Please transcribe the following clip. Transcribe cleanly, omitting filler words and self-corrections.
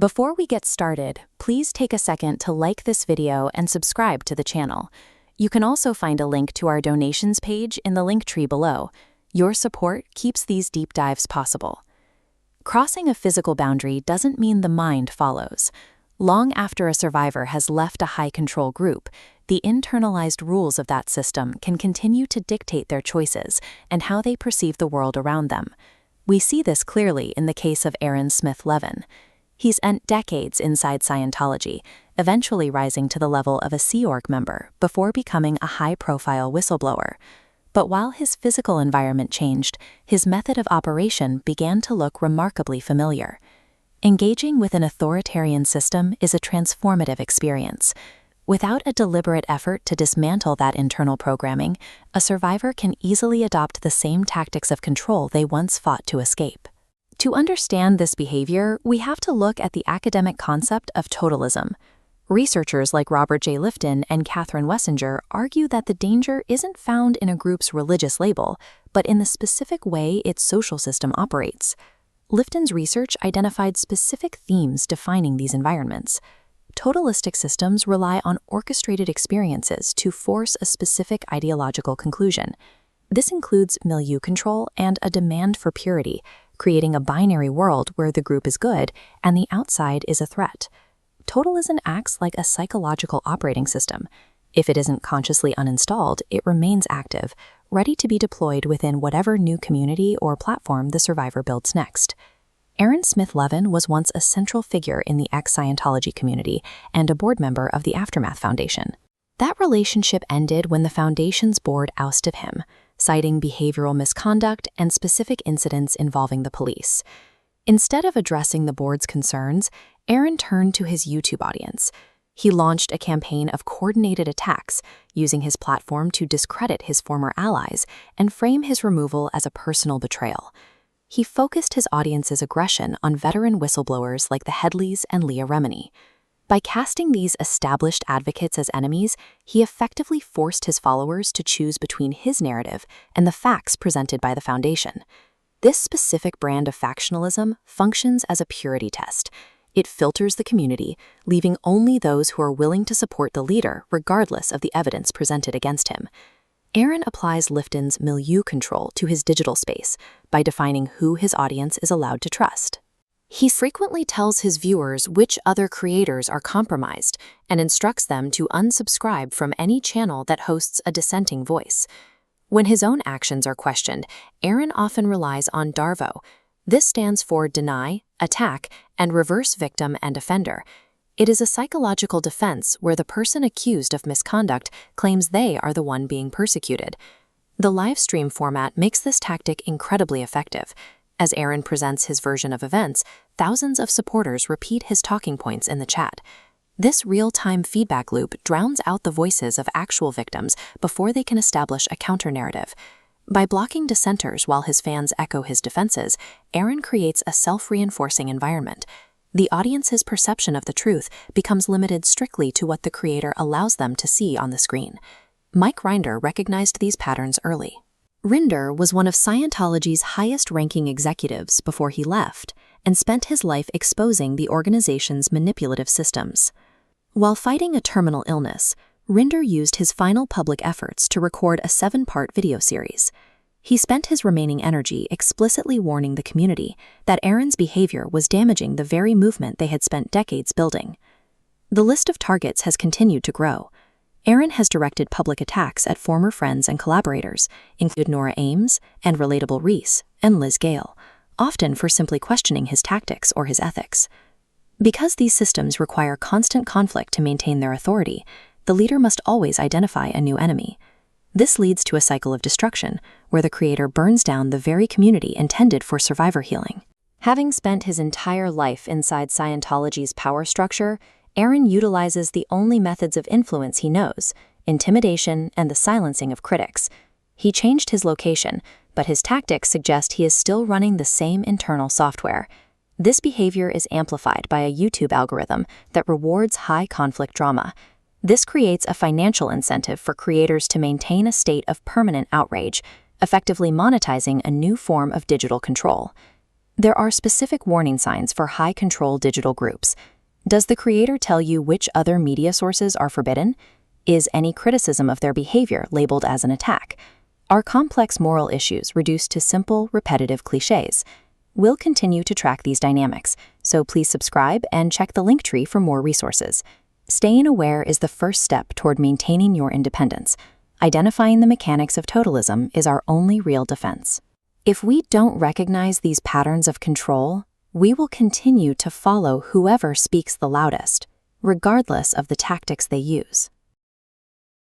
Before we get started, please take a second to like this video and subscribe to the channel. You can also find a link to our donations page in the link tree below. Your support keeps these deep dives possible. Crossing a physical boundary doesn't mean the mind follows. Long after a survivor has left a high-control group, the internalized rules of that system can continue to dictate their choices and how they perceive the world around them. We see this clearly in the case of Aaron Smith-Levin. He spent decades inside Scientology, eventually rising to the level of a Sea Org member before becoming a high-profile whistleblower. But while his physical environment changed, his method of operation began to look remarkably familiar. Engaging with an authoritarian system is a transformative experience. Without a deliberate effort to dismantle that internal programming, a survivor can easily adopt the same tactics of control they once fought to escape. To understand this behavior, we have to look at the academic concept of totalism. Researchers like Robert J. Lifton and Catherine Wessinger argue that the danger isn't found in a group's religious label, but in the specific way its social system operates. Lifton's research identified specific themes defining these environments. Totalistic systems rely on orchestrated experiences to force a specific ideological conclusion. This includes milieu control and a demand for purity, creating a binary world where the group is good and the outside is a threat. Totalism acts like a psychological operating system. If it isn't consciously uninstalled, it remains active, ready to be deployed within whatever new community or platform the survivor builds next. Aaron Smith-Levin was once a central figure in the ex-Scientology community and a board member of the Aftermath Foundation. That relationship ended when the Foundation's board ousted him, citing behavioral misconduct and specific incidents involving the police. Instead of addressing the board's concerns, Aaron turned to his YouTube audience. He launched a campaign of coordinated attacks, using his platform to discredit his former allies and frame his removal as a personal betrayal. He focused his audience's aggression on veteran whistleblowers like the Headleys and Leah Remini. By casting these established advocates as enemies, he effectively forced his followers to choose between his narrative and the facts presented by the Foundation. This specific brand of factionalism functions as a purity test. It filters the community, leaving only those who are willing to support the leader regardless of the evidence presented against him. Aaron applies Lifton's Milieu Control to his digital space by defining who his audience is allowed to trust. He frequently tells his viewers which other creators are compromised and instructs them to unsubscribe from any channel that hosts a dissenting voice. When his own actions are questioned, Aaron often relies on DARVO. This stands for Deny, Attack, and Reverse Victim and Offender. It is a psychological defense where the person accused of misconduct claims they are the one being persecuted. The live stream format makes this tactic incredibly effective. As Aaron presents his version of events, thousands of supporters repeat his talking points in the chat. This real-time feedback loop drowns out the voices of actual victims before they can establish a counter-narrative. By blocking dissenters while his fans echo his defenses, Aaron creates a self-reinforcing environment. The audience's perception of the truth becomes limited strictly to what the creator allows them to see on the screen. Mike Rinder recognized these patterns early. Rinder was one of Scientology's highest-ranking executives before he left and spent his life exposing the organization's manipulative systems. While fighting a terminal illness, Rinder used his final public efforts to record a 7-part video series. He spent his remaining energy explicitly warning the community that Aaron's behavior was damaging the very movement they had spent decades building. The list of targets has continued to grow. Aaron has directed public attacks at former friends and collaborators, including Nora Ames and Relatable Reese and Liz Gale, often for simply questioning his tactics or his ethics. Because these systems require constant conflict to maintain their authority, the leader must always identify a new enemy. This leads to a cycle of destruction, where the creator burns down the very community intended for survivor healing. Having spent his entire life inside Scientology's power structure, Aaron utilizes the only methods of influence he knows, intimidation and the silencing of critics. He changed his location, but his tactics suggest he is still running the same internal software. This behavior is amplified by a YouTube algorithm that rewards high-conflict drama. This creates a financial incentive for creators to maintain a state of permanent outrage, effectively monetizing a new form of digital control. There are specific warning signs for high-control digital groups. Does the creator tell you which other media sources are forbidden? Is any criticism of their behavior labeled as an attack? Are complex moral issues reduced to simple, repetitive cliches? We'll continue to track these dynamics, so please subscribe and check the link tree for more resources. Staying aware is the first step toward maintaining your independence. Identifying the mechanics of totalism is our only real defense. If we don't recognize these patterns of control, we will continue to follow whoever speaks the loudest, regardless of the tactics they use.